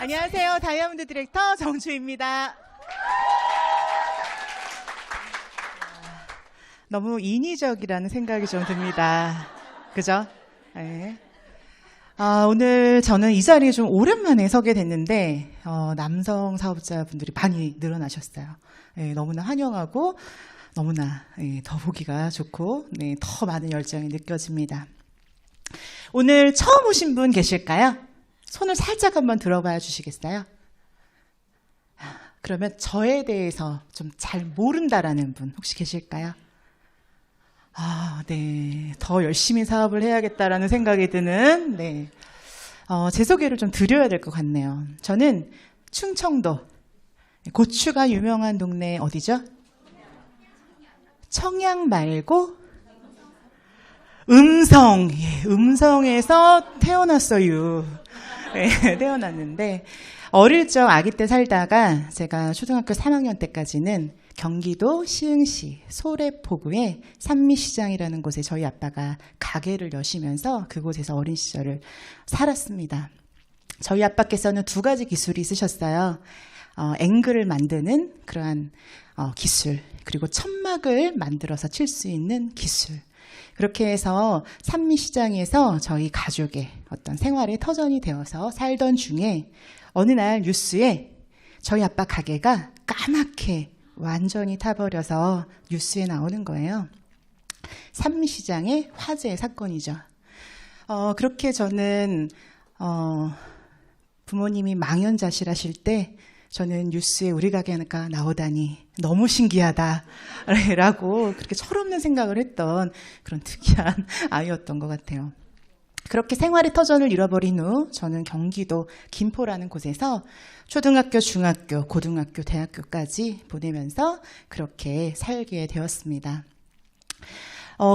안녕하세요. 다이아몬드 디렉터 정주입니다. 너무 인위적이라는 생각이 좀 듭니다. 그죠? 네. 오늘 저는 이 자리에 좀 오랜만에 서게 됐는데 남성 사업자분들이 많이 늘어나셨어요. 네, 너무나 환영하고 너무나 더 보기가 좋고 더 많은 열정이 느껴집니다. 오늘 처음 오신 분 계실까요? 손을 살짝 한번 들어봐 주시겠어요? 그러면 저에 대해서 좀 잘 모른다라는 분 혹시 계실까요? 네. 더 열심히 사업을 해야겠다라는 생각이 드는, 제 소개를 좀 드려야 될 것 같네요. 저는 충청도, 고추가 유명한 동네 어디죠? 청양 말고, 음성. 예, 음성에서 태어났어요. 네, 태어났는데, 어릴 적 아기 때 살다가 제가 초등학교 3학년 때까지는 경기도 시흥시 소래포구의 산미시장이라는 곳에 저희 아빠가 가게를 여시면서 그곳에서 어린 시절을 살았습니다. 저희 아빠께서는 두 가지 기술이 있으셨어요. 앵글을 만드는 그러한 기술, 그리고 천막을 만들어서 칠 수 있는 기술. 그렇게 해서 산미시장에서 저희 가족의 어떤 생활의 터전이 되어서 살던 중에 어느 날 뉴스에 저희 아빠 가게가 까맣게 완전히 타버려서 뉴스에 나오는 거예요. 산미시장의 화재 사건이죠. 그렇게 저는 부모님이 망연자실하실 때 저는 뉴스에 우리 가게가 나오다니 너무 신기하다 라고 그렇게 철없는 생각을 했던 그런 특이한 아이였던 것 같아요. 그렇게 생활의 터전을 잃어버린 후 저는 경기도 김포라는 곳에서 초등학교, 중학교, 고등학교, 대학교까지 보내면서 그렇게 살게 되었습니다.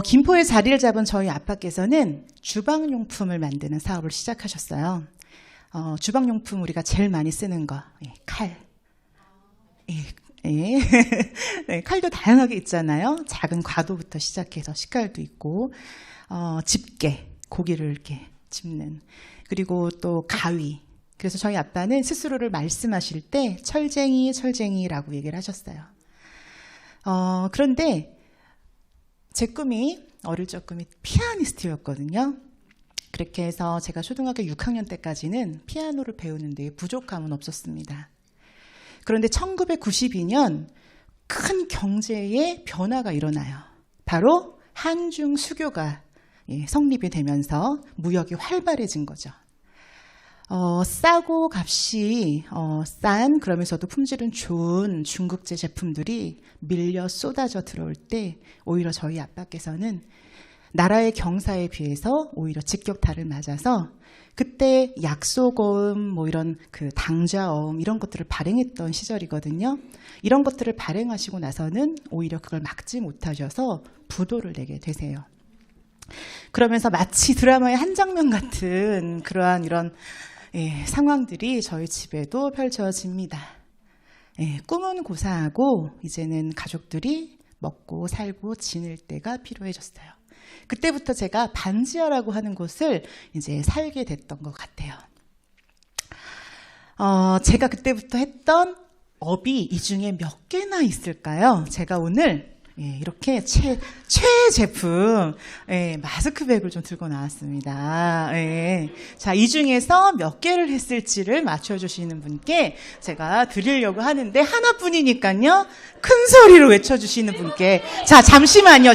김포에 자리를 잡은 저희 아빠께서는 주방용품을 만드는 사업을 시작하셨어요. 주방용품 우리가 제일 많이 쓰는 거, 칼. 네, 칼도 다양하게 있잖아요. 작은 과도부터 시작해서 식칼도 있고, 집게. 고기를 이렇게 집는, 그리고 또 가위. 그래서 저희 아빠는 스스로를 말씀하실 때 철쟁이라고 얘기를 하셨어요. 그런데 제 꿈이 어릴 적 꿈이 피아니스트였거든요. 그렇게 해서 제가 초등학교 6학년 때까지는 피아노를 배우는 데 부족함은 없었습니다. 그런데 1992년 큰 경제의 변화가 일어나요. 바로 한중 수교가 성립이 되면서 무역이 활발해진 거죠. 싸고 값이 싼, 그러면서도 품질은 좋은 중국제 제품들이 밀려 쏟아져 들어올 때 오히려 저희 아빠께서는 나라의 경사에 비해서 오히려 직격탄을 맞아서 그때 약소거음, 이런 그 당좌어음 이런 것들을 발행했던 시절이거든요. 이런 것들을 발행하시고 나서는 오히려 그걸 막지 못하셔서 부도를 내게 되세요. 그러면서 마치 드라마의 한 장면 같은 그러한 이런 상황들이 저희 집에도 펼쳐집니다. 꿈은 고사하고 이제는 가족들이 먹고 살고 지낼 때가 필요해졌어요. 그때부터 제가 반지하라고 하는 곳을 이제 살게 됐던 것 같아요. 제가 그때부터 했던 업이 이 중에 몇 개나 있을까요? 제가 오늘 이렇게 최제품 마스크백을 좀 들고 나왔습니다. 자, 이 중에서 몇 개를 했을지를 맞춰주시는 분께 제가 드리려고 하는데 하나뿐이니까요. 큰 소리로 외쳐주시는 분께 자, 잠시만요.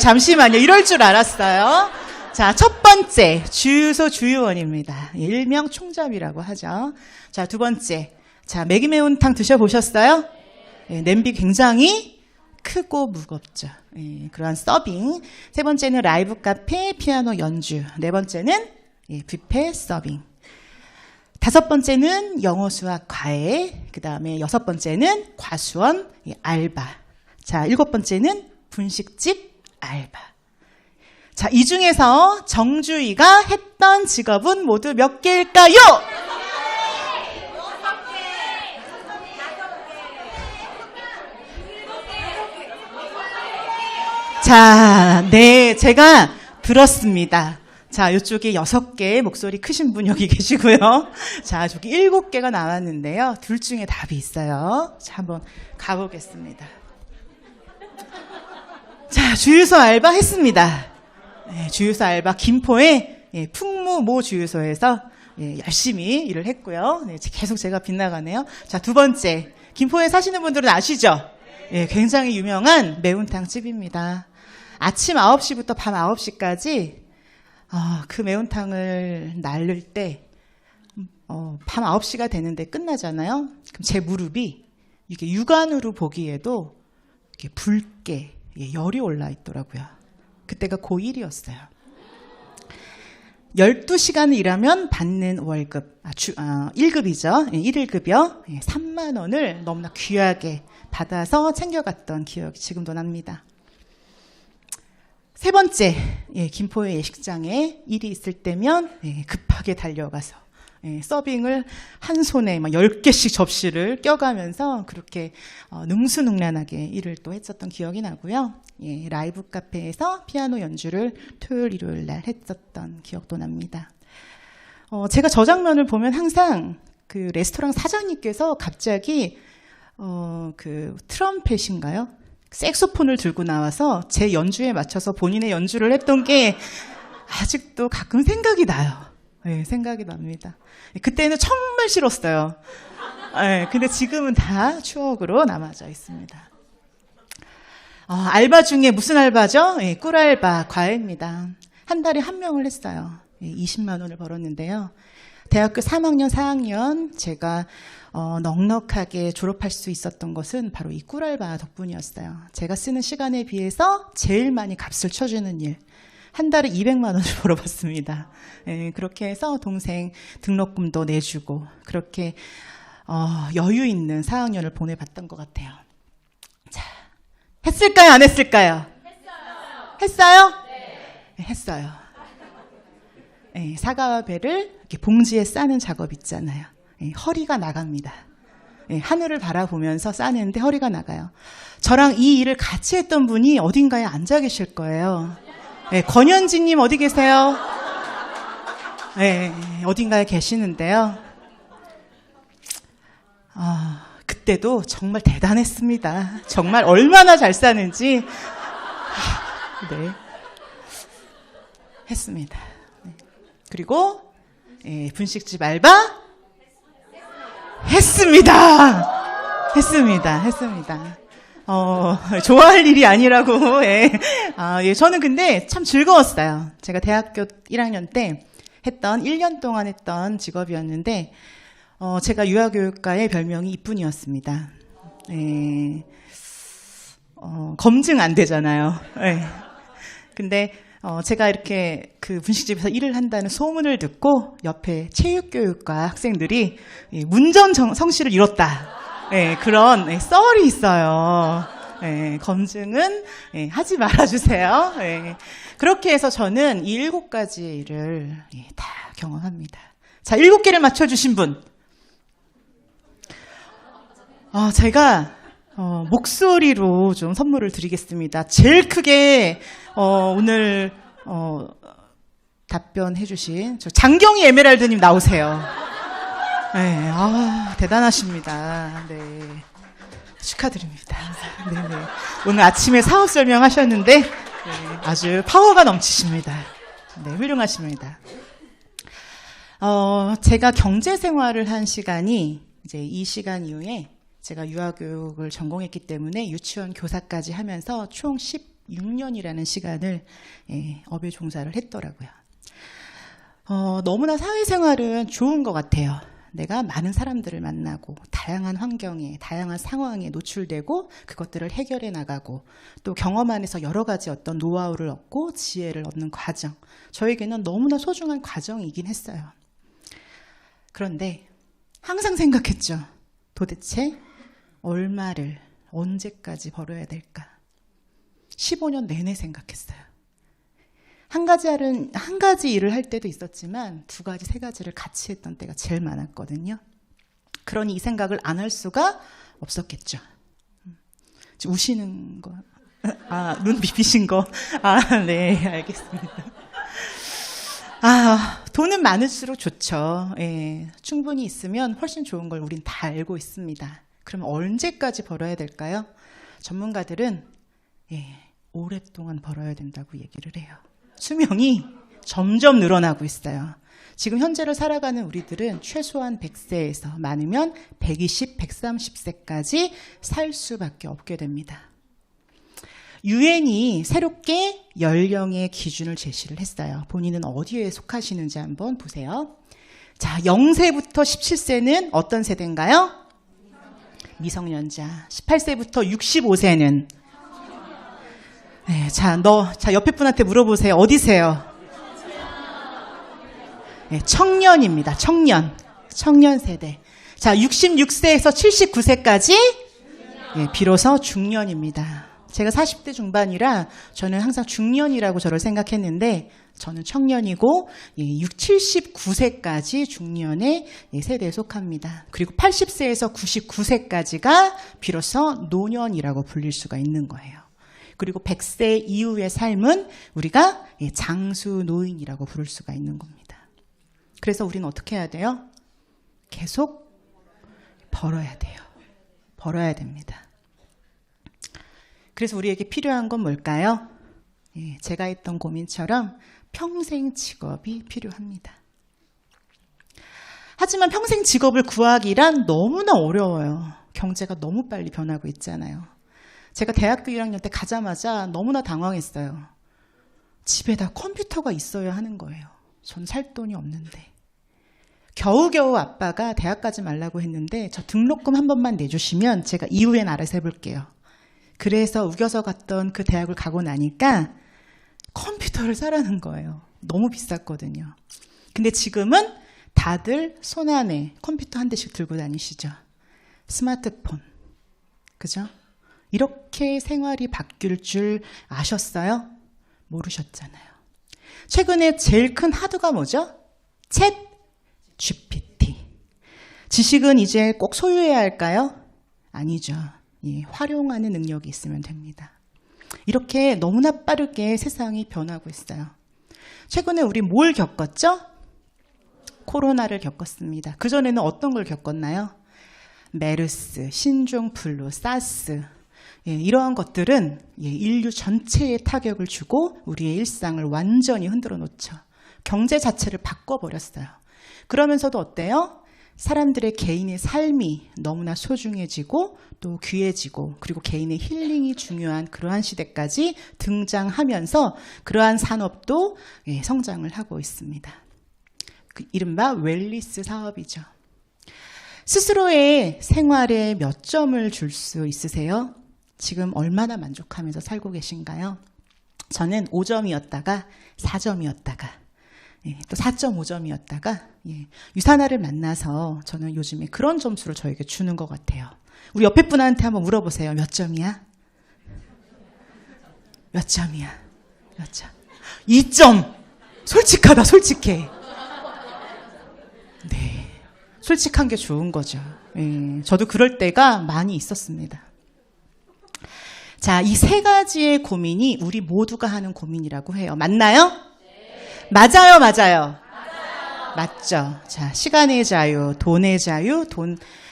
이럴 줄 알았어요. 자, 첫 번째 주유소 주유원입니다. 일명 총잡이라고 하죠. 자, 두 번째, 자, 매기 매운탕 드셔보셨어요? 냄비 굉장히 크고 무겁죠. 그러한 서빙. 세 번째는 라이브 카페 피아노 연주. 네 번째는 뷔페 서빙. 다섯 번째는 영어 수학 과외. 그 다음에 여섯 번째는 과수원 알바. 자, 일곱 번째는 분식집 알바. 자, 이 중에서 정주희가 했던 직업은 모두 몇 개일까요? 자, 네, 제가 들었습니다. 자, 이쪽에 6개 목소리 크신 분 여기 계시고요. 자, 저기 7개가 나왔는데요. 둘 중에 답이 있어요. 자, 한번 가보겠습니다. 자, 주유소 알바 했습니다. 네, 주유소 알바 김포의 풍무 모 주유소에서 열심히 일을 했고요. 네, 계속 제가 빗나가네요. 자, 두 번째. 김포에 사시는 분들은 아시죠? 굉장히 유명한 매운탕 집입니다. 아침 9시부터 밤 9시까지 그 매운탕을 날릴 때 밤 9시가 되는데 끝나잖아요. 그럼 제 무릎이 이렇게 육안으로 보기에도 이렇게 붉게 열이 올라 있더라고요. 그때가 고1이었어요. 12시간을 일하면 받는 월급, 1급이죠. 1일급이요. 3만 원을 너무나 귀하게 받아서 챙겨갔던 기억이 지금도 납니다. 세 번째, 김포의 예식장에 일이 있을 때면 급하게 달려가서 서빙을 한 손에 막 10개씩 접시를 껴가면서 그렇게 능수능란하게 일을 또 했었던 기억이 나고요. 라이브 카페에서 피아노 연주를 토요일, 일요일 날 했었던 기억도 납니다. 제가 저 장면을 보면 항상 그 레스토랑 사장님께서 갑자기 그 트럼펫인가요? 색소폰을 들고 나와서 제 연주에 맞춰서 본인의 연주를 했던 게 아직도 가끔 생각이 나요. 생각이 납니다. 그때는 정말 싫었어요. 근데 지금은 다 추억으로 남아져 있습니다. 알바 중에 무슨 알바죠? 꿀알바, 과외입니다. 한 달에 한 명을 했어요. 20만 원을 벌었는데요. 대학교 3학년, 4학년 제가 넉넉하게 졸업할 수 있었던 것은 바로 이 꿀알바 덕분이었어요. 제가 쓰는 시간에 비해서 제일 많이 값을 쳐주는 일. 한 달에 200만 원을 벌어봤습니다. 그렇게 해서 동생 등록금도 내주고 그렇게 여유 있는 4학년을 보내봤던 것 같아요. 자, 했을까요? 안 했을까요? 했어요. 네, 했어요. 사과와 배를 이렇게 봉지에 싸는 작업 있잖아요. 허리가 나갑니다. 하늘을 바라보면서 싸는데 허리가 나가요. 저랑 이 일을 같이 했던 분이 어딘가에 앉아 계실 거예요. 권현지님 어디 계세요? 어딘가에 계시는데요. 그때도 정말 대단했습니다. 정말 얼마나 잘 싸는지 했습니다. 그리고 분식집 알바 했습니다. 좋아할 일이 아니라고. 저는 근데 참 즐거웠어요. 제가 대학교 1학년 때 했던 1년 동안 했던 직업이었는데 제가 유아교육과의 별명이 이쁜이었습니다. 검증 안 되잖아요. 근데 제가 이렇게 그 분식집에서 일을 한다는 소문을 듣고 옆에 체육교육과 학생들이 문전 성시를 이뤘다. 그런 썰이 있어요. 검증은 하지 말아주세요. 그렇게 해서 저는 이 7가지를 다 경험합니다. 자, 7개를 맞춰주신 분. 제가 목소리로 좀 선물을 드리겠습니다. 제일 크게 오늘 답변해 주신 장경희 에메랄드님 나오세요. 대단하십니다. 축하드립니다. 오늘 아침에 사업 설명하셨는데 아주 파워가 넘치십니다. 훌륭하십니다. 제가 경제 생활을 한 시간이 이제 이 시간 이후에 제가 유아교육을 전공했기 때문에 유치원 교사까지 하면서 총 16년이라는 시간을 업에 종사를 했더라고요. 너무나 사회생활은 좋은 것 같아요. 내가 많은 사람들을 만나고 다양한 환경에, 다양한 상황에 노출되고 그것들을 해결해 나가고 또 경험 안에서 여러 가지 어떤 노하우를 얻고 지혜를 얻는 과정. 저에게는 너무나 소중한 과정이긴 했어요. 그런데 항상 생각했죠. 도대체 얼마를 언제까지 벌어야 될까? 15년 내내 생각했어요. 한 가지 일을 할 때도 있었지만 2가지, 3가지를 같이 했던 때가 제일 많았거든요. 그러니 이 생각을 안 할 수가 없었겠죠. 우시는 거, 눈 비비신 거, 네, 알겠습니다. 돈은 많을수록 좋죠. 예, 충분히 있으면 훨씬 좋은 걸 우린 다 알고 있습니다. 그럼 언제까지 벌어야 될까요? 전문가들은 오랫동안 벌어야 된다고 얘기를 해요. 수명이 점점 늘어나고 있어요. 지금 현재를 살아가는 우리들은 최소한 100세에서 많으면 120, 130세까지 살 수밖에 없게 됩니다. 유엔이 새롭게 연령의 기준을 제시를 했어요. 본인은 어디에 속하시는지 한번 보세요. 자, 0세부터 17세는 어떤 세대인가요? 미성년자. 18세부터 65세는? 네, 자, 옆에 분한테 물어보세요. 어디세요? 네, 청년입니다. 청년 세대. 자, 66세에서 79세까지 비로소 중년입니다. 제가 40대 중반이라 저는 항상 중년이라고 저를 생각했는데 저는 청년이고 79세까지 중년의 세대에 속합니다. 그리고 80세에서 99세까지가 비로소 노년이라고 불릴 수가 있는 거예요. 그리고 100세 이후의 삶은 우리가 장수 노인이라고 부를 수가 있는 겁니다. 그래서 우리는 어떻게 해야 돼요? 계속 벌어야 돼요. 벌어야 됩니다. 그래서 우리에게 필요한 건 뭘까요? 제가 했던 고민처럼 평생 직업이 필요합니다. 하지만 평생 직업을 구하기란 너무나 어려워요. 경제가 너무 빨리 변하고 있잖아요. 제가 대학교 1학년 때 가자마자 너무나 당황했어요. 집에다 컴퓨터가 있어야 하는 거예요. 전 살 돈이 없는데. 겨우겨우 아빠가 대학 가지 말라고 했는데 저 등록금 한 번만 내주시면 제가 이후엔 알아서 해볼게요. 그래서 우겨서 갔던 그 대학을 가고 나니까 컴퓨터를 사라는 거예요. 너무 비쌌거든요. 근데 지금은 다들 손안에 컴퓨터 한 대씩 들고 다니시죠. 스마트폰. 그죠? 이렇게 생활이 바뀔 줄 아셨어요? 모르셨잖아요. 최근에 제일 큰 하드가 뭐죠? 챗 GPT. 지식은 이제 꼭 소유해야 할까요? 아니죠. 활용하는 능력이 있으면 됩니다. 이렇게 너무나 빠르게 세상이 변하고 있어요. 최근에 우리 뭘 겪었죠? 코로나를 겪었습니다. 그전에는 어떤 걸 겪었나요? 메르스, 신종플루, 사스 이러한 것들은 인류 전체에 타격을 주고 우리의 일상을 완전히 흔들어 놓죠. 경제 자체를 바꿔버렸어요. 그러면서도 어때요? 사람들의 개인의 삶이 너무나 소중해지고 또 귀해지고 그리고 개인의 힐링이 중요한 그러한 시대까지 등장하면서 그러한 산업도 성장을 하고 있습니다. 이른바 웰니스 사업이죠. 스스로의 생활에 몇 점을 줄 수 있으세요? 지금 얼마나 만족하면서 살고 계신가요? 저는 5점이었다가 4점이었다가 또 4.5점이었다가 유사나를 만나서 저는 요즘에 그런 점수를 저에게 주는 것 같아요. 우리 옆에 분한테 한번 물어보세요. 몇 점이야? 몇 점이야? 몇 점? 2점! 솔직하다, 솔직해. 네, 솔직한 게 좋은 거죠. 저도 그럴 때가 많이 있었습니다. 자, 이 세 가지의 고민이 우리 모두가 하는 고민이라고 해요. 맞나요? 네. 맞아요, 맞아요. 맞죠. 자, 시간의 자유, 돈의 자유,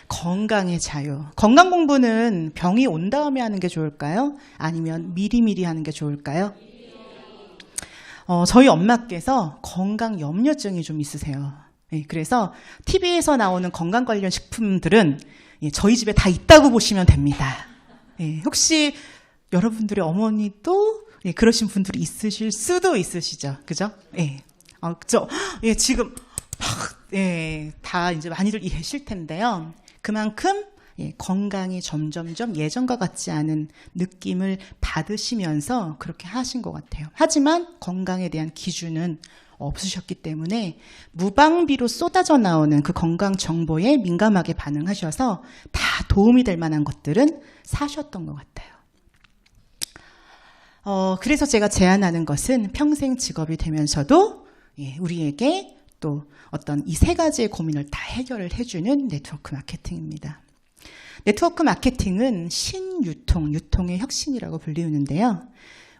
건강의 자유. 건강 공부는 병이 온 다음에 하는 게 좋을까요? 아니면 미리미리 하는 게 좋을까요? 저희 엄마께서 건강 염려증이 좀 있으세요. 그래서 TV에서 나오는 건강 관련 식품들은 저희 집에 다 있다고 보시면 됩니다. 혹시 여러분들의 어머니도 그러신 분들이 있으실 수도 있으시죠. 그죠? 지금 다 이제 많이들 이해하실 텐데요. 그만큼 건강이 점점점 예전과 같지 않은 느낌을 받으시면서 그렇게 하신 것 같아요. 하지만 건강에 대한 기준은 없으셨기 때문에 무방비로 쏟아져 나오는 그 건강 정보에 민감하게 반응하셔서 다 도움이 될 만한 것들은 사셨던 것 같아요. 그래서 제가 제안하는 것은 평생 직업이 되면서도 우리에게 또 어떤 이 세 가지의 고민을 다 해결을 해주는 네트워크 마케팅입니다. 네트워크 마케팅은 신유통, 유통의 혁신이라고 불리우는데요.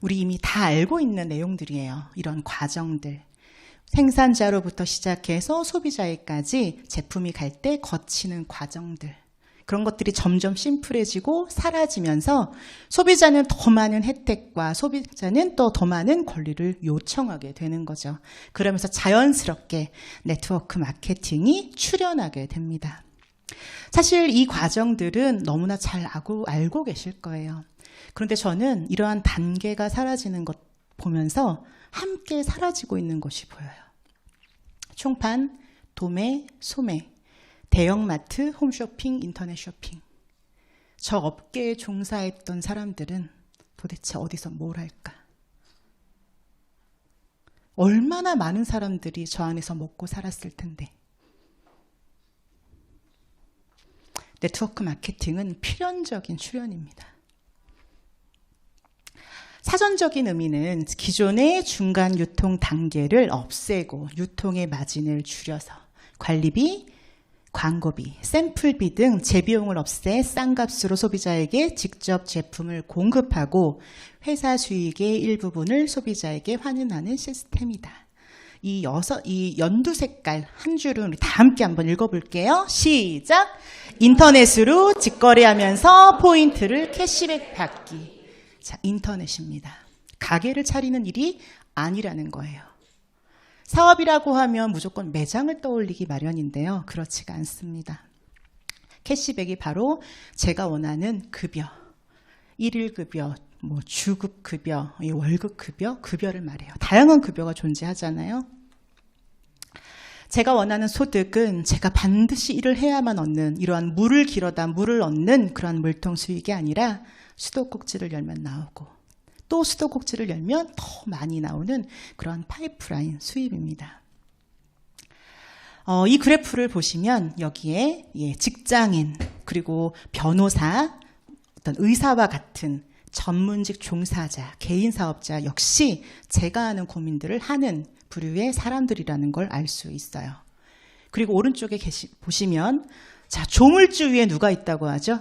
우리 이미 다 알고 있는 내용들이에요. 이런 과정들. 생산자로부터 시작해서 소비자에까지 제품이 갈 때 거치는 과정들, 그런 것들이 점점 심플해지고 사라지면서 소비자는 더 많은 혜택과 소비자는 또 더 많은 권리를 요청하게 되는 거죠. 그러면서 자연스럽게 네트워크 마케팅이 출현하게 됩니다. 사실 이 과정들은 너무나 잘 알고 계실 거예요. 그런데 저는 이러한 단계가 사라지는 것 보면서 함께 사라지고 있는 것이 보여요. 총판, 도매, 소매, 대형마트, 홈쇼핑, 인터넷 쇼핑. 저 업계에 종사했던 사람들은 도대체 어디서 뭘 할까? 얼마나 많은 사람들이 저 안에서 먹고 살았을 텐데. 네트워크 마케팅은 필연적인 출현입니다. 사전적인 의미는 기존의 중간 유통 단계를 없애고 유통의 마진을 줄여서 관리비, 광고비, 샘플비 등 재비용을 없애 싼 값으로 소비자에게 직접 제품을 공급하고 회사 수익의 일부분을 소비자에게 환원하는 시스템이다. 이 연두 색깔 한 줄은 우리 다 함께 한번 읽어볼게요. 시작! 인터넷으로 직거래하면서 포인트를 캐시백 받기. 자, 인터넷입니다. 가게를 차리는 일이 아니라는 거예요. 사업이라고 하면 무조건 매장을 떠올리기 마련인데요. 그렇지가 않습니다. 캐시백이 바로 제가 원하는 급여, 일일 급여, 주급 급여, 월급 급여를 말해요. 다양한 급여가 존재하잖아요. 제가 원하는 소득은 제가 반드시 일을 해야만 얻는 이러한 물을 길어다 물을 얻는 그러한 물통 수익이 아니라 수도꼭지를 열면 나오고 또 수도꼭지를 열면 더 많이 나오는 그런 파이프라인 수입입니다. 이 그래프를 보시면 여기에 직장인 그리고 변호사, 어떤 의사와 같은 전문직 종사자, 개인 사업자 역시 제가 하는 고민들을 하는 부류의 사람들이라는 걸 알 수 있어요. 그리고 오른쪽에 보시면 자, 조물주 위에 누가 있다고 하죠?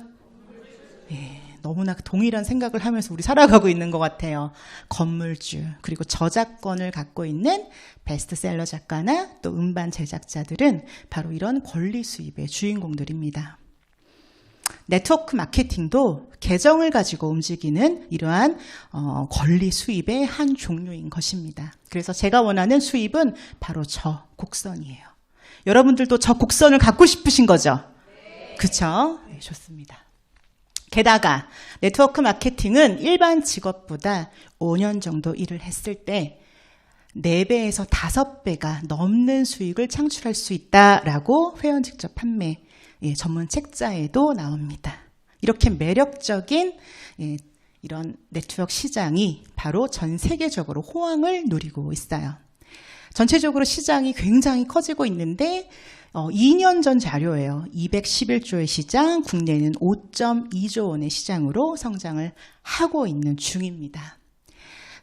네. 너무나 동일한 생각을 하면서 우리 살아가고 있는 것 같아요. 건물주, 그리고 저작권을 갖고 있는 베스트셀러 작가나 또 음반 제작자들은 바로 이런 권리 수입의 주인공들입니다. 네트워크 마케팅도 계정을 가지고 움직이는 이러한 권리 수입의 한 종류인 것입니다. 그래서 제가 원하는 수입은 바로 저 곡선이에요. 여러분들도 저 곡선을 갖고 싶으신 거죠? 그렇죠? 네, 좋습니다. 게다가 네트워크 마케팅은 일반 직업보다 5년 정도 일을 했을 때 4배에서 5배가 넘는 수익을 창출할 수 있다라고 회원 직접 판매 전문 책자에도 나옵니다. 이렇게 매력적인 이런 네트워크 시장이 바로 전 세계적으로 호황을 누리고 있어요. 전체적으로 시장이 굉장히 커지고 있는데 2년 전 자료예요. 211조의 시장, 국내는 5.2조 원의 시장으로 성장을 하고 있는 중입니다.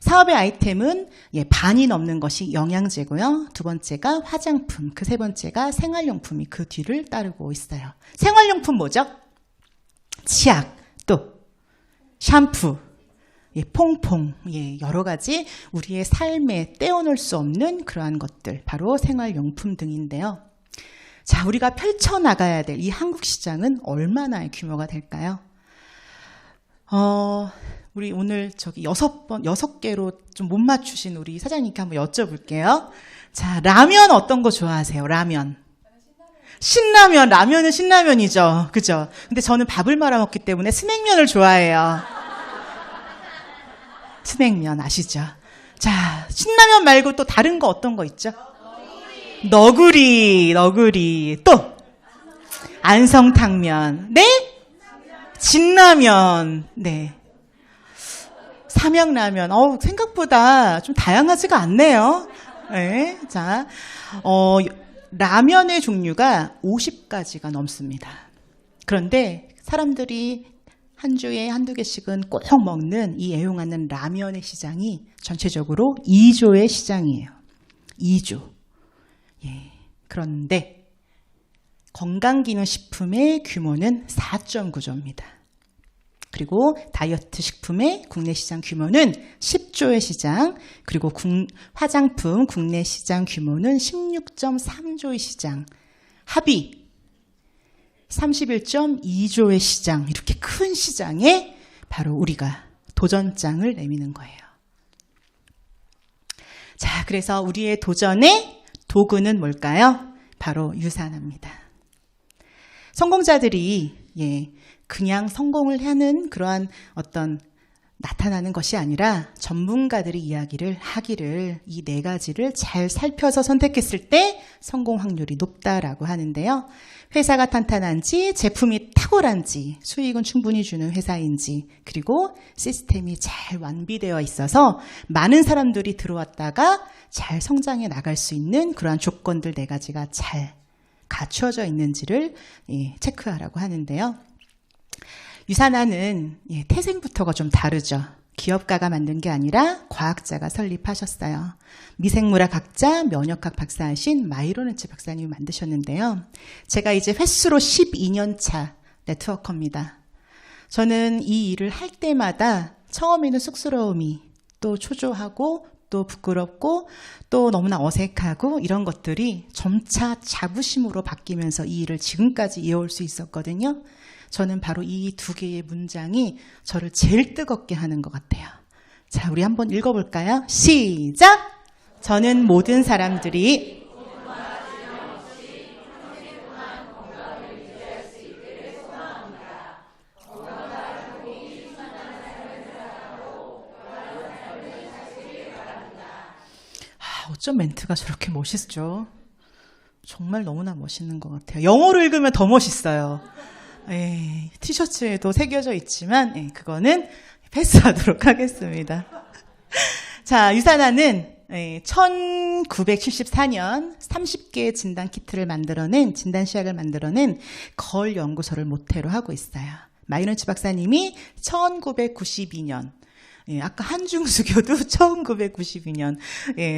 사업의 아이템은 반이 넘는 것이 영양제고요. 두 번째가 화장품, 그 세 번째가 생활용품이 그 뒤를 따르고 있어요. 생활용품 뭐죠? 치약, 또 샴푸, 퐁퐁, 여러 가지 우리의 삶에 떼어놓을 수 없는 그러한 것들, 바로 생활용품 등인데요. 자, 우리가 펼쳐나가야 될 이 한국 시장은 얼마나의 규모가 될까요? 우리 오늘 저기 6개로 좀 못 맞추신 우리 사장님께 한번 여쭤볼게요. 자, 라면 어떤 거 좋아하세요? 라면. 신라면, 라면은 신라면이죠. 그죠? 근데 저는 밥을 말아 먹기 때문에 스낵면을 좋아해요. 스낵면 아시죠? 자, 신라면 말고 또 다른 거 어떤 거 있죠? 너구리. 또 안성탕면. 네? 진라면. 네. 삼양라면. 생각보다 좀 다양하지가 않네요. 네. 자, 라면의 종류가 50가지가 넘습니다. 그런데 사람들이 한 주에 한두 개씩은 꼭 먹는 이 애용하는 라면의 시장이 전체적으로 2조의 시장이에요. 2조. 그런데 건강기능식품의 규모는 4.9조입니다. 그리고 다이어트 식품의 국내 시장 규모는 10조의 시장, 그리고 화장품 국내 시장 규모는 16.3조의 시장, 합의 31.2조의 시장, 이렇게 큰 시장에 바로 우리가 도전장을 내미는 거예요. 자, 그래서 우리의 도전의 도구는 뭘까요? 바로 유산화입니다. 성공자들이 그냥 성공을 하는 그러한 어떤 나타나는 것이 아니라 전문가들이 이야기를 하기를 이 네 가지를 잘 살펴서 선택했을 때 성공 확률이 높다라고 하는데요. 회사가 탄탄한지, 제품이 탁월한지, 수익은 충분히 주는 회사인지, 그리고 시스템이 잘 완비되어 있어서 많은 사람들이 들어왔다가 잘 성장해 나갈 수 있는 그러한 조건들 네 가지가 잘 갖추어져 있는지를 체크하라고 하는데요. 유산화는 태생부터가 좀 다르죠. 기업가가 만든 게 아니라 과학자가 설립하셨어요. 미생물학 학자, 면역학 박사이신 마이로네츠 박사님이 만드셨는데요. 제가 이제 횟수로 12년 차 네트워커입니다. 저는 이 일을 할 때마다 처음에는 쑥스러움이, 또 초조하고, 또 부끄럽고, 또 너무나 어색하고 이런 것들이 점차 자부심으로 바뀌면서 이 일을 지금까지 이어올 수 있었거든요. 저는 바로 이 두 개의 문장이 저를 제일 뜨겁게 하는 것 같아요. 자, 우리 한번 읽어볼까요? 시작! 저는 모든 사람들이 어쩜 멘트가 저렇게 멋있죠? 정말 너무나 멋있는 것 같아요. 영어로 읽으면 더 멋있어요. 티셔츠에도 새겨져 있지만 그거는 패스하도록 하겠습니다. 자, 유산화는 1974년 30개의 진단 키트를 만들어낸, 진단 시약을 만들어낸 걸 연구소를 모태로 하고 있어요. 마이너치 박사님이 1992년, 아까 한중수교도 1992년,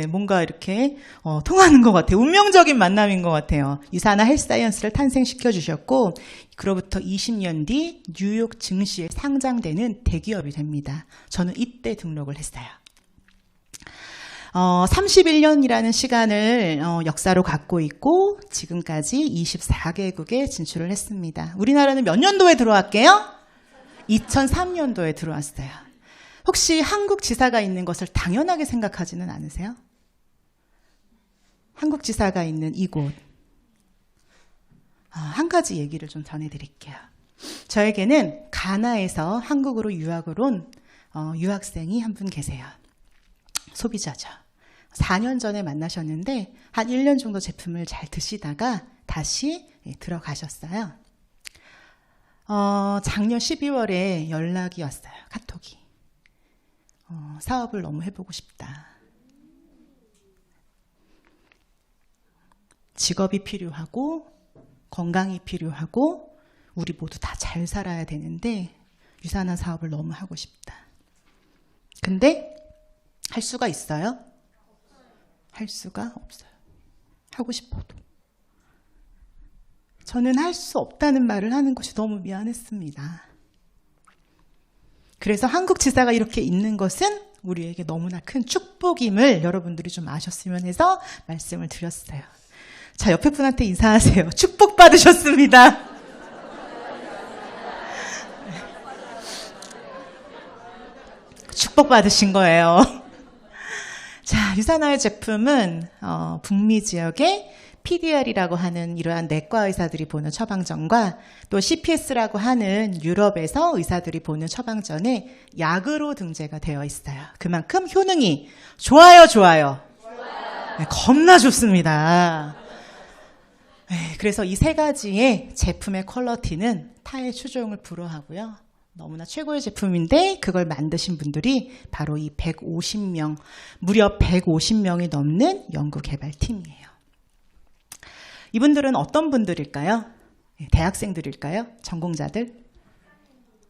뭔가 이렇게 통하는 것 같아요. 운명적인 만남인 것 같아요. 유산화 헬스사이언스를 탄생시켜 주셨고, 그로부터 20년 뒤 뉴욕 증시에 상장되는 대기업이 됩니다. 저는 이때 등록을 했어요. 31년이라는 시간을 역사로 갖고 있고 지금까지 24개국에 진출을 했습니다. 우리나라는 몇 년도에 들어왔게요? 2003년도에 들어왔어요. 혹시 한국 지사가 있는 것을 당연하게 생각하지는 않으세요? 한국 지사가 있는 이곳. 한 가지 얘기를 좀 전해드릴게요. 저에게는 가나에서 한국으로 유학을 온 유학생이 한 분 계세요. 소비자죠. 4년 전에 만나셨는데 한 1년 정도 제품을 잘 드시다가 다시 들어가셨어요. 작년 12월에 연락이 왔어요. 카톡이. 사업을 너무 해보고 싶다. 직업이 필요하고 건강이 필요하고 우리 모두 다 잘 살아야 되는데 유산화 사업을 너무 하고 싶다. 근데 할 수가 있어요? 할 수가 없어요. 하고 싶어도. 저는 할 수 없다는 말을 하는 것이 너무 미안했습니다. 그래서 한국 지사가 이렇게 있는 것은 우리에게 너무나 큰 축복임을 여러분들이 좀 아셨으면 해서 말씀을 드렸어요. 자, 옆에 분한테 인사하세요. 축복 받으셨습니다. 축복 받으신 거예요. 자, 유산화의 제품은 북미 지역의 PDR이라고 하는 이러한 내과 의사들이 보는 처방전과 또 CPS라고 하는 유럽에서 의사들이 보는 처방전에 약으로 등재가 되어 있어요. 그만큼 효능이 좋아요, 좋아요. 네, 겁나 좋습니다. 네, 그래서 이 세 가지의 제품의 퀄리티는 타의 추종을 불허하고요. 너무나 최고의 제품인데 그걸 만드신 분들이 바로 이 150명, 무려 150명이 넘는 연구개발팀이에요. 이분들은 어떤 분들일까요? 대학생들일까요? 전공자들?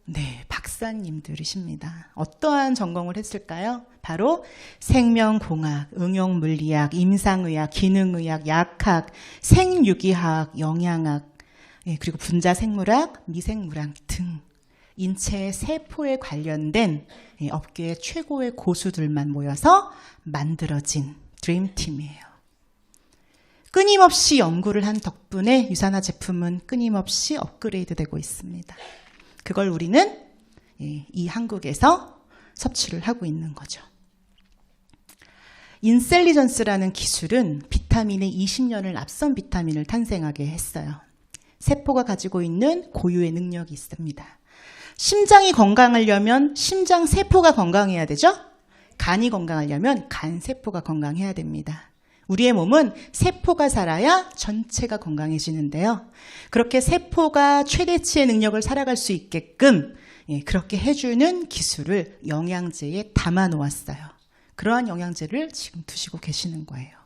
네, 박사님들이십니다. 어떠한 전공을 했을까요? 바로 생명공학, 응용물리학, 임상의학, 기능의학, 약학, 생유기학, 영양학, 그리고 분자생물학, 미생물학 등 인체 세포에 관련된 업계의 최고의 고수들만 모여서 만들어진 드림팀이에요. 끊임없이 연구를 한 덕분에 유산화 제품은 끊임없이 업그레이드되고 있습니다. 그걸 우리는 이 한국에서 섭취를 하고 있는 거죠. 인셀리전스라는 기술은 비타민의 20년을 앞선 비타민을 탄생하게 했어요. 세포가 가지고 있는 고유의 능력이 있습니다. 심장이 건강하려면 심장 세포가 건강해야 되죠? 간이 건강하려면 간 세포가 건강해야 됩니다. 우리의 몸은 세포가 살아야 전체가 건강해지는데요. 그렇게 세포가 최대치의 능력을 살아갈 수 있게끔 그렇게 해주는 기술을 영양제에 담아 놓았어요. 그러한 영양제를 지금 드시고 계시는 거예요.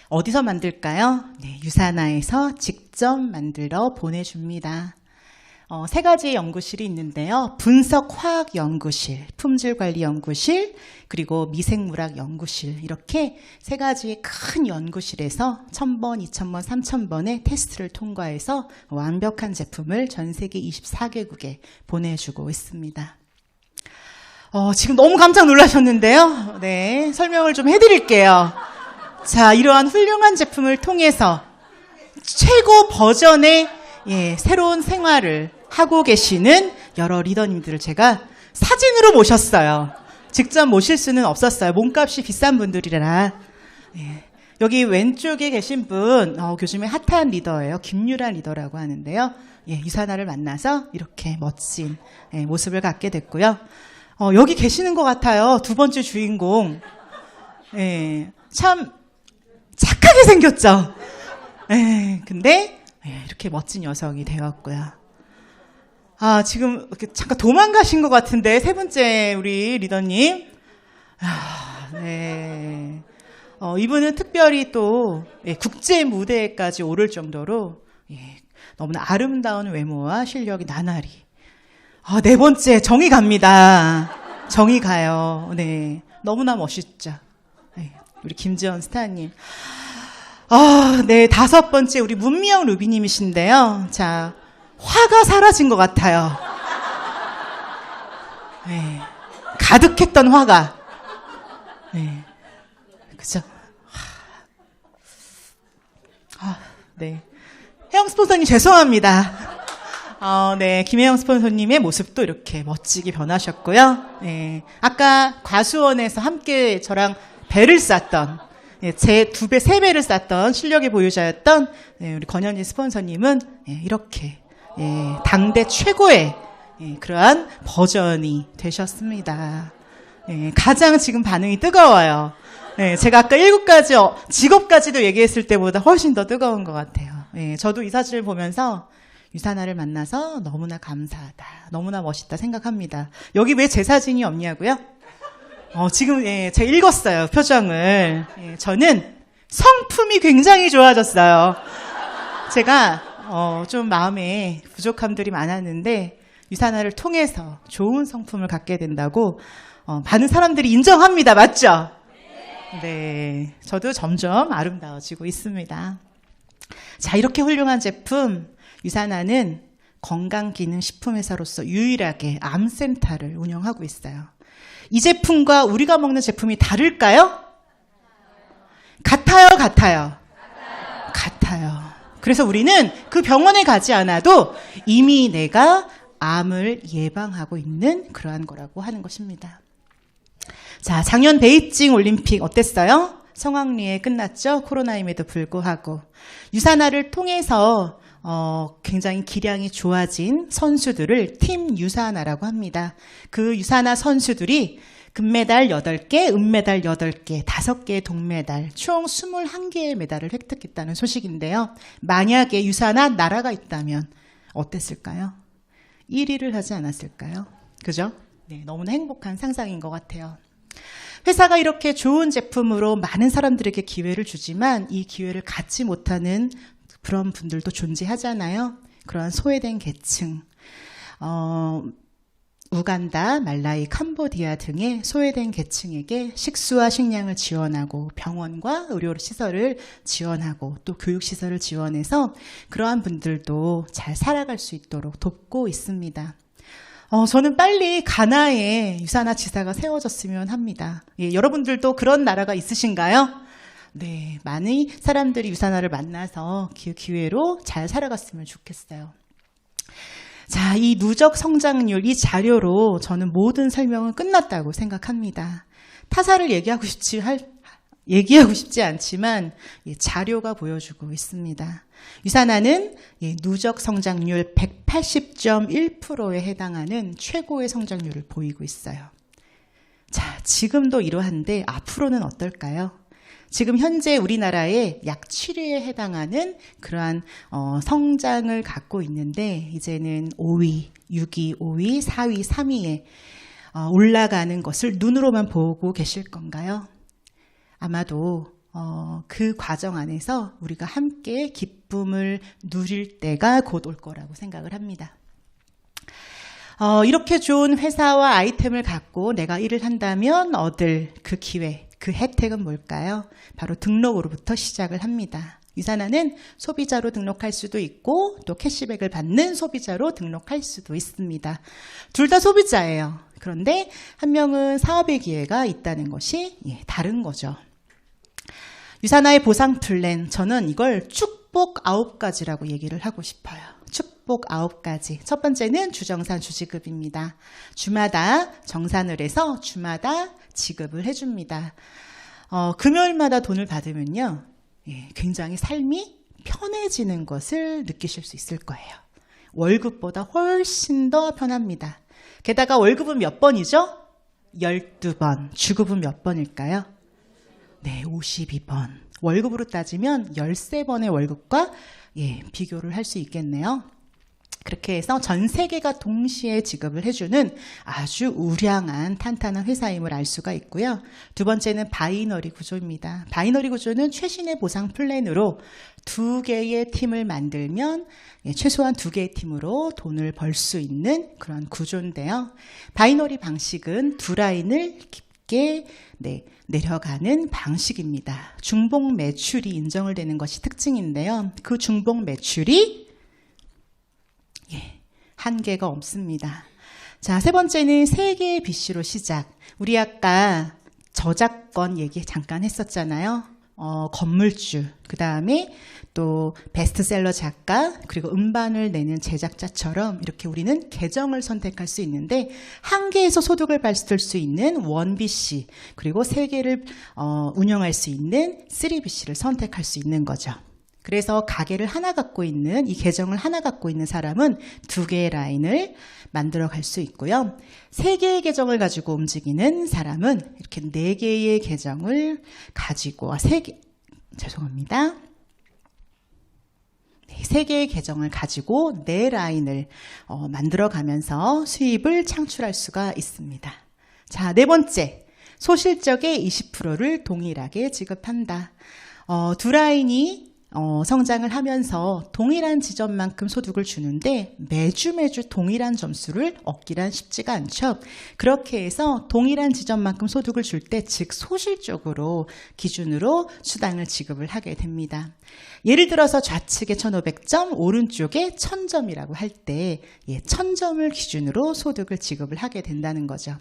어디서 만들까요? 유산화에서 직접 만들어 보내줍니다. 3가지의 연구실이 있는데요. 분석화학연구실, 품질관리연구실, 그리고 미생물학연구실, 이렇게 3가지의 큰 연구실에서 1000번, 2000번, 3000번의 테스트를 통과해서 완벽한 제품을 전 세계 24개국에 보내주고 있습니다. 지금 너무 깜짝 놀라셨는데요. 네, 설명을 좀 해드릴게요. 자, 이러한 훌륭한 제품을 통해서 최고 버전의 새로운 생활을 하고 계시는 여러 리더님들을 제가 사진으로 모셨어요. 직접 모실 수는 없었어요. 몸값이 비싼 분들이라. 여기 왼쪽에 계신 분, 요즘에 핫한 리더예요. 김유란 리더라고 하는데요. 유산화를 만나서 이렇게 멋진 모습을 갖게 됐고요. 여기 계시는 것 같아요. 2번째 주인공. 참 착하게 생겼죠. 근데 이렇게 멋진 여성이 되었고요. 지금 이렇게 잠깐 도망가신 것 같은데 3번째 우리 리더님. 네. 이분은 특별히 또 국제 무대까지 오를 정도로 너무나 아름다운 외모와 실력이 나날이. 4번째 정이 갑니다. 정이 가요. 네, 너무나 멋있죠. 우리 김지연 스타님. 네, 5번째 우리 문미영 루비님이신데요. 자, 화가 사라진 것 같아요. 가득했던 화가. 그죠? 네. 혜영 스폰서님 죄송합니다. 네, 김혜영 스폰서님의 모습도 이렇게 멋지게 변하셨고요. 아까 과수원에서 함께 저랑 배를 쌌던, 제 2배, 3배를 쌌던 실력의 보유자였던 우리 권현진 스폰서님은 이렇게 당대 최고의 그러한 버전이 되셨습니다. 가장 지금 반응이 뜨거워요. 제가 아까 7가지 직업까지도 얘기했을 때보다 훨씬 더 뜨거운 것 같아요. 저도 이 사실을 보면서 유산화를 만나서 너무나 감사하다, 너무나 멋있다 생각합니다. 여기 왜 제 사진이 없냐고요? 지금 제가 읽었어요, 표정을. 저는 성품이 굉장히 좋아졌어요. 제가 좀 마음에 부족함들이 많았는데 유산화를 통해서 좋은 성품을 갖게 된다고 많은 사람들이 인정합니다. 맞죠? 네, 저도 점점 아름다워지고 있습니다. 자, 이렇게 훌륭한 제품 유산화는 건강기능식품회사로서 유일하게 암센터를 운영하고 있어요. 이 제품과 우리가 먹는 제품이 다를까요? 같아요, 같아요. 같아요. 그래서 우리는 그 병원에 가지 않아도 이미 내가 암을 예방하고 있는 그러한 거라고 하는 것입니다. 자, 작년 베이징 올림픽 어땠어요? 성황리에 끝났죠? 코로나임에도 불구하고. 유산화를 통해서 굉장히 기량이 좋아진 선수들을 팀 유산화라고 합니다. 그 유산화 선수들이 금메달 8개, 은메달 8개, 5개의 동메달, 총 21개의 메달을 획득했다는 소식인데요. 만약에 유산화 나라가 있다면 어땠을까요? 1위를 하지 않았을까요? 그죠? 네, 너무나 행복한 상상인 것 같아요. 회사가 이렇게 좋은 제품으로 많은 사람들에게 기회를 주지만 이 기회를 갖지 못하는 그런 분들도 존재하잖아요. 그러한 소외된 계층. 우간다, 말라위, 캄보디아 등의 소외된 계층에게 식수와 식량을 지원하고 병원과 의료시설을 지원하고 또 교육시설을 지원해서 그러한 분들도 잘 살아갈 수 있도록 돕고 있습니다. 저는 빨리 가나에 유사나 지사가 세워졌으면 합니다. 예, 여러분들도 그런 나라가 있으신가요? 네, 많은 사람들이 유사나를 만나서 그 기회로 잘 살아갔으면 좋겠어요. 자, 이 누적 성장률, 이 자료로 저는 모든 설명은 끝났다고 생각합니다. 타사를 얘기하고 싶지 않지만 자료가 보여주고 있습니다. 유사나는 누적 성장률 180.1%에 해당하는 최고의 성장률을 보이고 있어요. 자, 지금도 이러한데 앞으로는 어떨까요? 지금 현재 우리나라의 약 7위에 해당하는 그러한 성장을 갖고 있는데 이제는 5위, 6위, 5위, 4위, 3위에 올라가는 것을 눈으로만 보고 계실 건가요? 아마도 그 과정 안에서 우리가 함께 기쁨을 누릴 때가 곧 올 거라고 생각을 합니다. 이렇게 좋은 회사와 아이템을 갖고 내가 일을 한다면 얻을 그 기회, 그 혜택은 뭘까요? 바로 등록으로부터 시작을 합니다. 유사나는 소비자로 등록할 수도 있고 또 캐시백을 받는 소비자로 등록할 수도 있습니다. 둘 다 소비자예요. 그런데 한 명은 사업의 기회가 있다는 것이 다른 거죠. 유사나의 보상 플랜, 저는 이걸 축복 9가지라고 얘기를 하고 싶어요. 축복 9가지. 첫 번째는 주정산 주지급입니다. 주마다 정산을 해서 주마다 지급을 해줍니다. 금요일마다 돈을 받으면요, 굉장히 삶이 편해지는 것을 느끼실 수 있을 거예요. 월급보다 훨씬 더 편합니다. 게다가 월급은 몇 번이죠? 12번. 주급은 몇 번일까요? 네, 52번. 월급으로 따지면 13번의 월급과 비교를 할 수 있겠네요. 그렇게 해서 전 세계가 동시에 지급을 해주는 아주 우량한 탄탄한 회사임을 알 수가 있고요. 두 번째는 바이너리 구조입니다. 바이너리 구조는 최신의 보상 플랜으로 2개의 팀을 만들면 최소한 2개의 팀으로 돈을 벌 수 있는 그런 구조인데요. 바이너리 방식은 두 라인을 깊게 내려가는 방식입니다. 중복 매출이 인정을 되는 것이 특징인데요. 그 중복 매출이 한계가 없습니다. 자, 세 번째는 세 개의 BC로 시작. 우리 아까 저작권 얘기 잠깐 했었잖아요. 건물주, 그 다음에 또 베스트셀러 작가, 그리고 음반을 내는 제작자처럼 이렇게 우리는 계정을 선택할 수 있는데 한 개에서 소득을 받을 수 있는 1BC, 그리고 세 개를 운영할 수 있는 3BC를 선택할 수 있는 거죠. 그래서 가게를 하나 갖고 있는, 이 계정을 하나 갖고 있는 사람은 2개의 라인을 만들어 갈 수 있고요. 3개의 계정을 가지고 움직이는 사람은 이렇게 4개의 계정을 가지고, 3개의 계정을 가지고 4라인을 만들어 가면서 수입을 창출할 수가 있습니다. 자, 네 번째. 소실적의 20%를 동일하게 지급한다. 두 라인이 성장을 하면서 동일한 지점만큼 소득을 주는데 매주 동일한 점수를 얻기란 쉽지가 않죠. 그렇게 해서 동일한 지점만큼 소득을 줄 때 즉 소실적으로 기준으로 수당을 지급을 하게 됩니다. 예를 들어서 좌측에 1500점, 오른쪽에 1000점이라고 할 때 1000점을 기준으로 소득을 지급을 하게 된다는 거죠.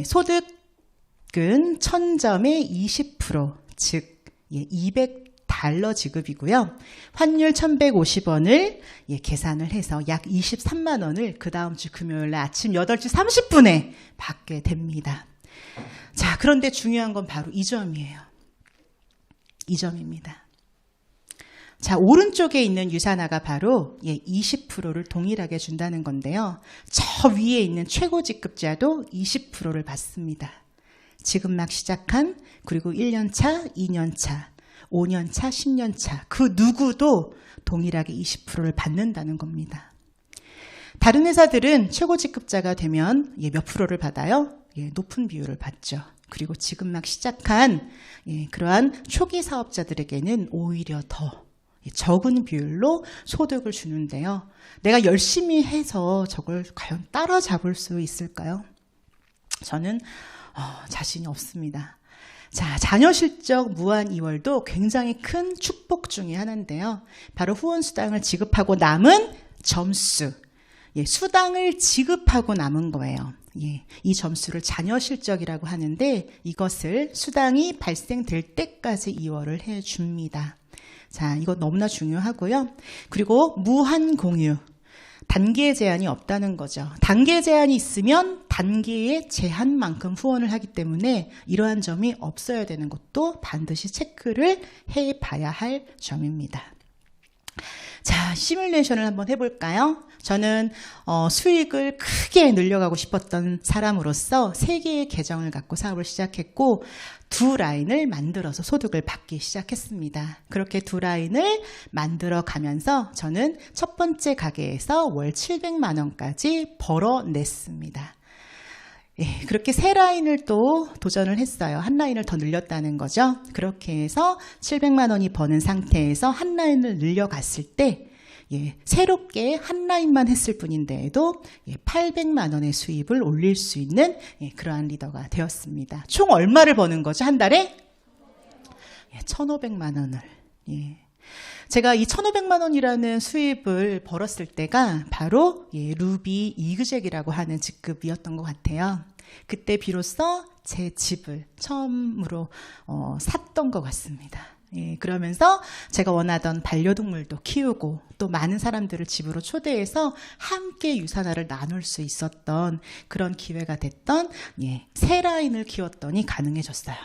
소득은 1000점의 20%, 즉 $200 지급이고요. 환율 1150원을 계산을 해서 약 23만 원을 그 다음 주 금요일 날 아침 8시 30분에 받게 됩니다. 자, 그런데 중요한 건 바로 이 점이에요. 이 점입니다. 자, 오른쪽에 있는 유산화가 바로 20%를 동일하게 준다는 건데요. 저 위에 있는 최고직급자도 20%를 받습니다. 지금 막 시작한, 그리고 1년차, 2년차, 5년차, 10년차 그 누구도 동일하게 20%를 받는다는 겁니다. 다른 회사들은 최고직급자가 되면 몇 프로를 받아요? 높은 비율을 받죠. 그리고 지금 막 시작한 그러한 초기 사업자들에게는 오히려 더 적은 비율로 소득을 주는데요. 내가 열심히 해서 저걸 과연 따라잡을 수 있을까요? 저는 자신이 없습니다. 자, 자녀 실적 무한 2월도 굉장히 큰 축복 중에 하나인데요. 바로 후원수당을 지급하고 남은 점수, 수당을 지급하고 남은 거예요. 이 점수를 자녀 실적이라고 하는데 이것을 수당이 발생될 때까지 2월을 해줍니다. 자, 이거 너무나 중요하고요. 그리고 무한 공유, 단계 제한이 없다는 거죠. 단계 제한이 있으면 단계의 제한만큼 후원을 하기 때문에 이러한 점이 없어야 되는 것도 반드시 체크를 해봐야 할 점입니다. 자, 시뮬레이션을 한번 해볼까요? 저는 수익을 크게 늘려가고 싶었던 사람으로서 3개의 계정을 갖고 사업을 시작했고 2라인을 만들어서 소득을 받기 시작했습니다. 그렇게 2라인을 만들어 가면서 저는 첫 번째 가게에서 월 700만 원까지 벌어냈습니다. 그렇게 3라인을 또 도전을 했어요. 한 라인을 더 늘렸다는 거죠. 그렇게 해서 700만 원이 버는 상태에서 한 라인을 늘려갔을 때 새롭게 한 라인만 했을 뿐인데도 800만 원의 수입을 올릴 수 있는 그러한 리더가 되었습니다. 총 얼마를 버는 거죠? 한 달에? 1,500만 원을. 제가 이 1,500만 원이라는 수입을 벌었을 때가 바로 루비 이그젝이라고 하는 직급이었던 것 같아요. 그때 비로소 제 집을 처음으로 샀던 것 같습니다. 그러면서 제가 원하던 반려동물도 키우고 또 많은 사람들을 집으로 초대해서 함께 유산화를 나눌 수 있었던 그런 기회가 됐던 3라인을 키웠더니 가능해졌어요.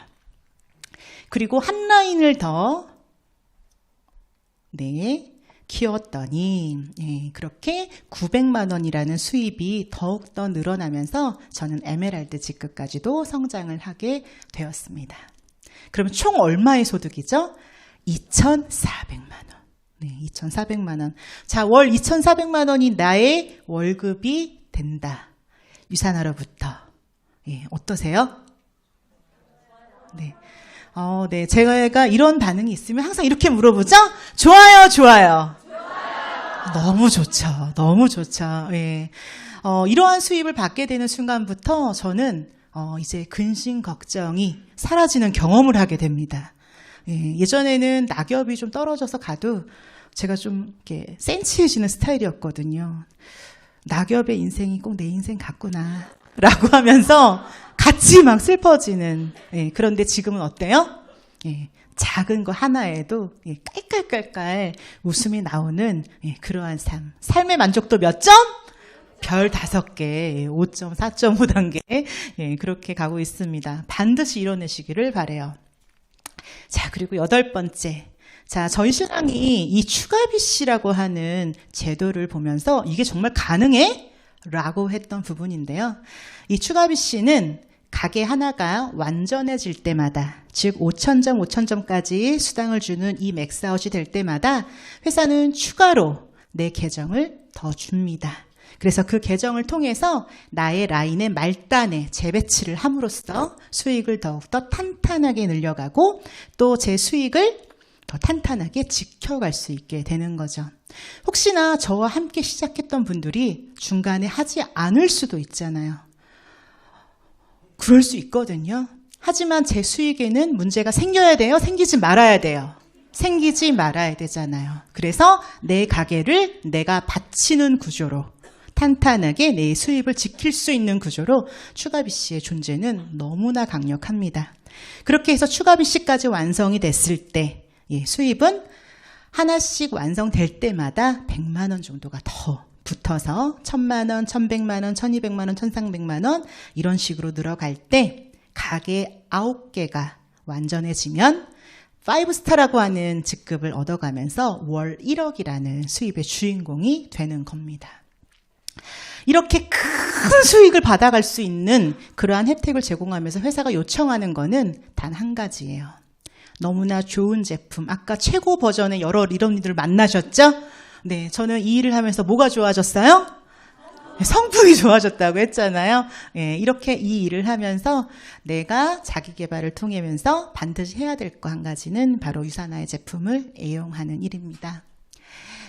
그리고 한 라인을 더 키웠더니 그렇게 900만 원이라는 수입이 더욱더 늘어나면서 저는 에메랄드 직급까지도 성장을 하게 되었습니다. 그러면 총 얼마의 소득이죠? 2,400만 원. 2,400만 원. 자, 월 2,400만 원이 나의 월급이 된다. 유산화로부터. 어떠세요? 네. 제가 이런 반응이 있으면 항상 이렇게 물어보죠? 좋아요, 좋아요. 너무 좋죠. 너무 좋죠. 이러한 수입을 받게 되는 순간부터 저는 이제 근심 걱정이 사라지는 경험을 하게 됩니다. 예전에는 낙엽이 좀 떨어져서 가도 제가 좀 이렇게 센치해지는 스타일이었거든요. 낙엽의 인생이 꼭 내 인생 같구나 라고 하면서 같이 막 슬퍼지는. 그런데 지금은 어때요? 작은 거 하나에도 깔깔깔깔 웃음이 나오는 그러한 삶의 만족도 몇 점? 별 5개, 5점, 4.5 단계 그렇게 가고 있습니다. 반드시 이뤄내시기를 바라요. 자, 그리고 8번째. 자, 저희 신랑이 이 추가비씨라고 하는 제도를 보면서 이게 정말 가능해? 라고 했던 부분인데요. 이 추가비씨는 가게 하나가 완전해질 때마다, 즉 5,000점, 5,000점까지 수당을 주는 이 맥스아웃이 될 때마다 회사는 추가로 내 계정을 더 줍니다. 그래서 그 계정을 통해서 나의 라인의 말단에 재배치를 함으로써 수익을 더욱더 탄탄하게 늘려가고 또 제 수익을 더 탄탄하게 지켜갈 수 있게 되는 거죠. 혹시나 저와 함께 시작했던 분들이 중간에 하지 않을 수도 있잖아요. 그럴 수 있거든요. 하지만 제 수익에는 문제가 생겨야 돼요? 생기지 말아야 돼요? 생기지 말아야 되잖아요. 그래서 내 가게를 내가 바치는 구조로 탄탄하게 내 수입을 지킬 수 있는 구조로 추가비씨의 존재는 너무나 강력합니다. 그렇게 해서 추가비씨까지 완성이 됐을 때 수입은 하나씩 완성될 때마다 100만 원 정도가 더 붙어서 1,000만 원, 1,100만 원, 1,200만 원, 1,300만 원 이런 식으로 늘어갈 때 가게 9개가 완전해지면 5스타라고 하는 직급을 얻어가면서 월 1억이라는 수입의 주인공이 되는 겁니다. 이렇게 큰 수익을 받아갈 수 있는 그러한 혜택을 제공하면서 회사가 요청하는 거는 단 한 가지예요. 너무나 좋은 제품, 아까 최고 버전의 여러 리더님들을 만나셨죠? 네, 저는 이 일을 하면서 뭐가 좋아졌어요? 성품이 좋아졌다고 했잖아요. 예, 이렇게 이 일을 하면서 내가 자기 개발을 통하면서 반드시 해야 될 거 한 가지는 바로 유산화의 제품을 애용하는 일입니다.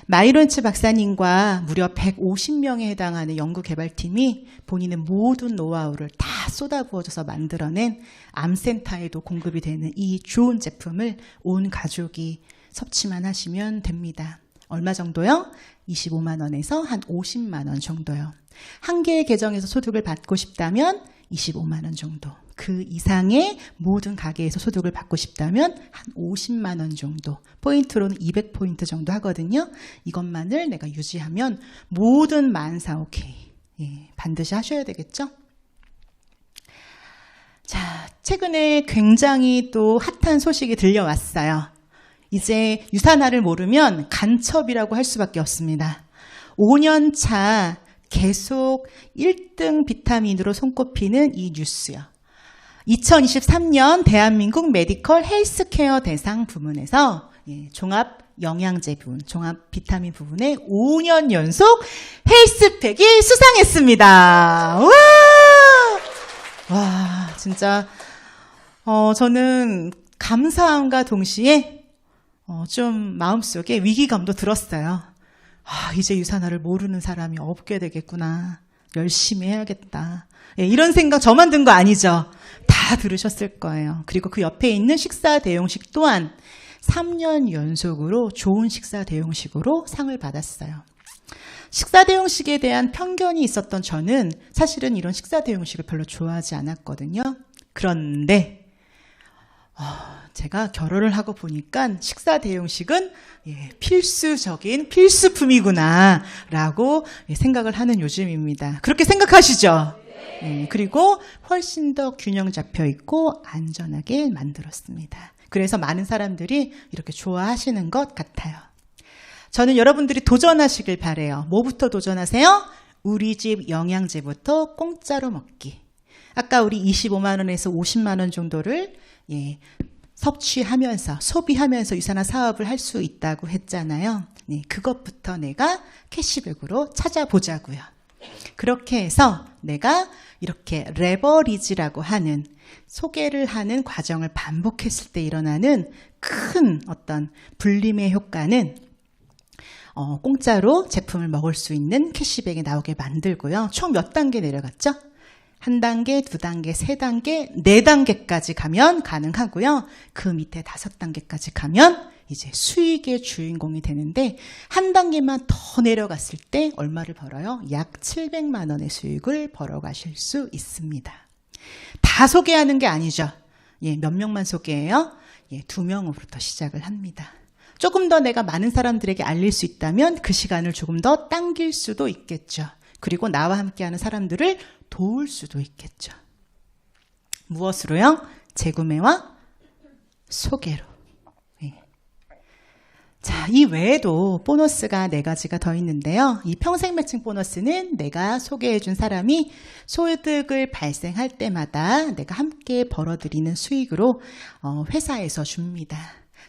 마이론츠 박사님과 무려 150명에 해당하는 연구개발팀이 본인의 모든 노하우를 다 쏟아부어줘서 만들어낸 암센터에도 공급이 되는 이 좋은 제품을 온 가족이 섭취만 하시면 됩니다. 얼마 정도요? 25만 원에서 한 50만 원 정도요. 한 개의 계정에서 소득을 받고 싶다면 25만 원 정도. 그 이상의 모든 가게에서 소득을 받고 싶다면 한 50만 원 정도. 포인트로는 200포인트 정도 하거든요. 이것만을 내가 유지하면 모든 만사 오케이. 예, 반드시 하셔야 되겠죠? 자, 최근에 굉장히 또 핫한 소식이 들려왔어요. 이제 유산화를 모르면 간첩이라고 할 수밖에 없습니다. 5년 차 계속 1등 비타민으로 손꼽히는 이 뉴스요. 2023년 대한민국 메디컬 헬스케어 대상 부문에서 종합 영양제 부분, 종합 비타민 부분에 5년 연속 헬스팩이 수상했습니다. 와, 진짜 저는 감사함과 동시에 좀 마음속에 위기감도 들었어요. 이제 유산화를 모르는 사람이 없게 되겠구나. 열심히 해야겠다. 예, 이런 생각 저만 든 거 아니죠? 다 들으셨을 거예요. 그리고 그 옆에 있는 식사 대용식 또한 3년 연속으로 좋은 식사 대용식으로 상을 받았어요. 식사 대용식에 대한 편견이 있었던 저는 사실은 이런 식사 대용식을 별로 좋아하지 않았거든요. 그런데 제가 결혼을 하고 보니까 식사 대용식은 필수적인 필수품이구나 라고 생각을 하는 요즘입니다. 그렇게 생각하시죠? 그리고 훨씬 더 균형 잡혀 있고 안전하게 만들었습니다. 그래서 많은 사람들이 이렇게 좋아하시는 것 같아요. 저는 여러분들이 도전하시길 바래요. 뭐부터 도전하세요? 우리 집 영양제부터 공짜로 먹기. 아까 우리 25만 원에서 50만 원 정도를 섭취하면서 소비하면서 유산화 사업을 할 수 있다고 했잖아요. 그것부터 내가 캐시백으로 찾아보자고요. 그렇게 해서 내가 이렇게 레버리지라고 하는 소개를 하는 과정을 반복했을 때 일어나는 큰 어떤 불림의 효과는 공짜로 제품을 먹을 수 있는 캐시백이 나오게 만들고요. 총 몇 단계 내려갔죠? 1단계, 2단계, 3단계, 4단계까지 가면 가능하고요. 그 밑에 5단계까지 가면 이제 수익의 주인공이 되는데 한 단계만 더 내려갔을 때 얼마를 벌어요? 약 700만 원의 수익을 벌어가실 수 있습니다. 다 소개하는 게 아니죠. 몇 명만 소개해요? 2명으로부터 시작을 합니다. 조금 더 내가 많은 사람들에게 알릴 수 있다면 그 시간을 조금 더 당길 수도 있겠죠. 그리고 나와 함께하는 사람들을 도울 수도 있겠죠. 무엇으로요? 재구매와 소개로. 자, 이 외에도 보너스가 4가지가 더 있는데요. 이 평생 매칭 보너스는 내가 소개해준 사람이 소득을 발생할 때마다 내가 함께 벌어들이는 수익으로 회사에서 줍니다.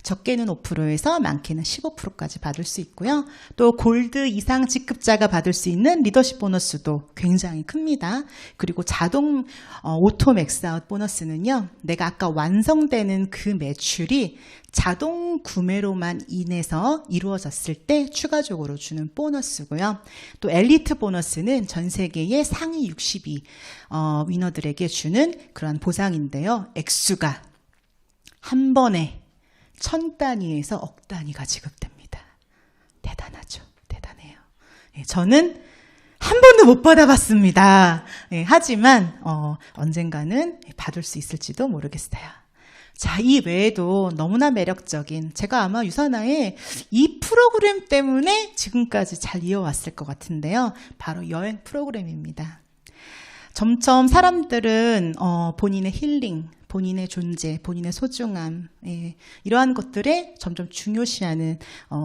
적게는 5%에서 많게는 15%까지 받을 수 있고요. 또 골드 이상 직급자가 받을 수 있는 리더십 보너스도 굉장히 큽니다. 그리고 자동 오토 맥스아웃 보너스는요. 내가 아까 완성되는 그 매출이 자동 구매로만 인해서 이루어졌을 때 추가적으로 주는 보너스고요. 또 엘리트 보너스는 전 세계의 상위 62 위너들에게 주는 그런 보상인데요. 액수가 한 번에 1000단위에서 억 단위가 지급됩니다. 대단하죠. 대단해요. 저는 한 번도 못 받아봤습니다. 하지만 언젠가는 받을 수 있을지도 모르겠어요. 자, 이 외에도 너무나 매력적인, 제가 아마 유산화의 이 프로그램 때문에 지금까지 잘 이어왔을 것 같은데요. 바로 여행 프로그램입니다. 점점 사람들은 본인의 힐링, 본인의 존재, 본인의 소중함, 이러한 것들에 점점 중요시하는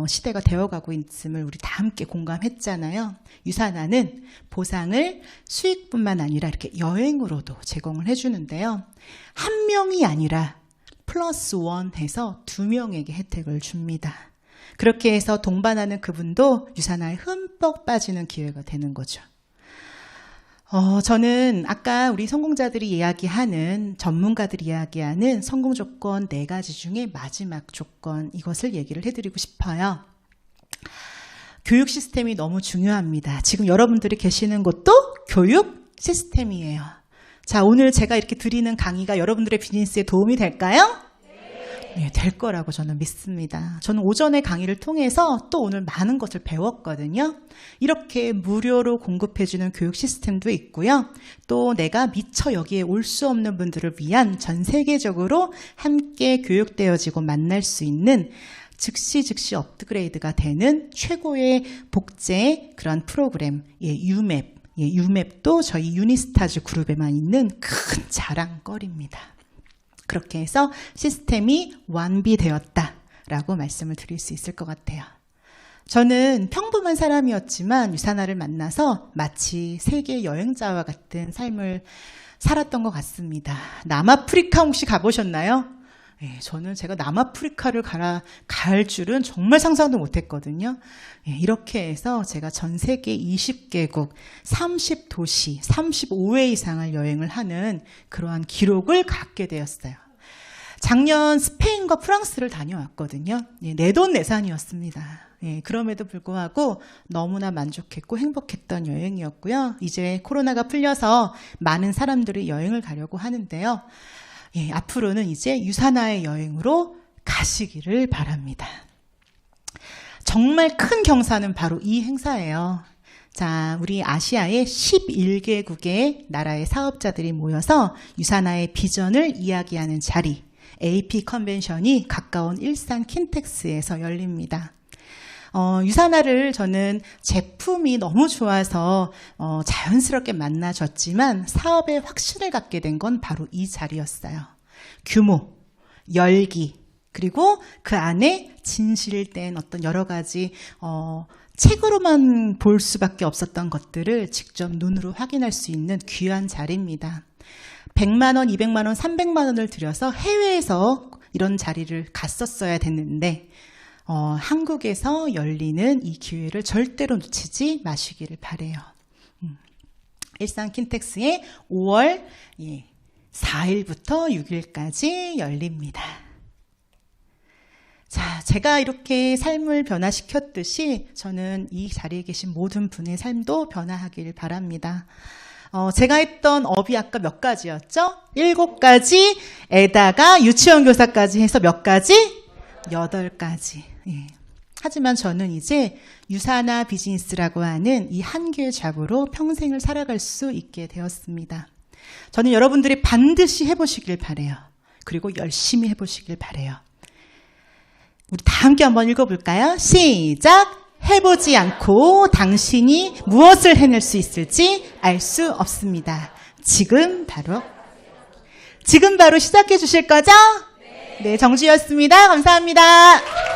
시대가 되어가고 있음을 우리 다 함께 공감했잖아요. 유산화는 보상을 수익뿐만 아니라 이렇게 여행으로도 제공을 해주는데요. 한 명이 아니라 플러스 원 해서 2명에게 혜택을 줍니다. 그렇게 해서 동반하는 그분도 유산화에 흠뻑 빠지는 기회가 되는 거죠. 저는 아까 우리 성공자들이 이야기하는, 전문가들이 이야기하는 성공 조건 4가지 중에 마지막 조건, 이것을 얘기를 해드리고 싶어요. 교육 시스템이 너무 중요합니다. 지금 여러분들이 계시는 곳도 교육 시스템이에요. 자, 오늘 제가 이렇게 드리는 강의가 여러분들의 비즈니스에 도움이 될까요? 네, 될 거라고 저는 믿습니다. 저는 오전에 강의를 통해서 또 오늘 많은 것을 배웠거든요. 이렇게 무료로 공급해주는 교육 시스템도 있고요. 또 내가 미처 여기에 올 수 없는 분들을 위한 전 세계적으로 함께 교육되어지고 만날 수 있는 즉시 업그레이드가 되는 최고의 복제 그런 프로그램, 유맵. 유맵도 저희 유니스타즈 그룹에만 있는 큰 자랑거리입니다. 그렇게 해서 시스템이 완비되었다라고 말씀을 드릴 수 있을 것 같아요. 저는 평범한 사람이었지만 유사나를 만나서 마치 세계 여행자와 같은 삶을 살았던 것 같습니다. 남아프리카 혹시 가보셨나요? 네, 저는 제가 남아프리카를 갈 줄은 정말 상상도 못했거든요. 네, 이렇게 해서 제가 전 세계 20개국, 30도시, 35회 이상을 여행을 하는 그러한 기록을 갖게 되었어요. 작년 스페인과 프랑스를 다녀왔거든요. 네, 내돈내산이었습니다. 네, 그럼에도 불구하고 너무나 만족했고 행복했던 여행이었고요. 이제 코로나가 풀려서 많은 사람들이 여행을 가려고 하는데요. 예, 앞으로는 이제 유사나의 여행으로 가시기를 바랍니다. 정말 큰 경사는 바로 이 행사예요. 자, 우리 아시아의 11개국의 나라의 사업자들이 모여서 유사나의 비전을 이야기하는 자리, AP 컨벤션이 가까운 일산 킨텍스에서 열립니다. 유사나를 저는 제품이 너무 좋아서 자연스럽게 만나졌지만 사업에 확신을 갖게 된 건 바로 이 자리였어요. 규모, 열기, 그리고 그 안에 진실된 어떤 여러 가지 책으로만 볼 수밖에 없었던 것들을 직접 눈으로 확인할 수 있는 귀한 자리입니다. 100만 원, 200만 원, 300만 원을 들여서 해외에서 이런 자리를 갔었어야 됐는데 한국에서 열리는 이 기회를 절대로 놓치지 마시기를 바라요. 일산 킨텍스에 5월 4일부터 6일까지 열립니다. 자, 제가 이렇게 삶을 변화시켰듯이 저는 이 자리에 계신 모든 분의 삶도 변화하기를 바랍니다. 제가 했던 업이 아까 몇 가지였죠? 7가지에다가 유치원 교사까지 해서 몇 가지? 8가지. 예. 하지만 저는 이제 유사나 비즈니스라고 하는 이 한 개의 잡으로 평생을 살아갈 수 있게 되었습니다. 저는 여러분들이 반드시 해보시길 바라요. 그리고 열심히 해보시길 바라요. 우리 다 함께 한번 읽어볼까요? 시작! 해보지 않고 당신이 무엇을 해낼 수 있을지 알 수 없습니다. 지금 바로 시작해 주실 거죠? 네, 정주였습니다. 감사합니다.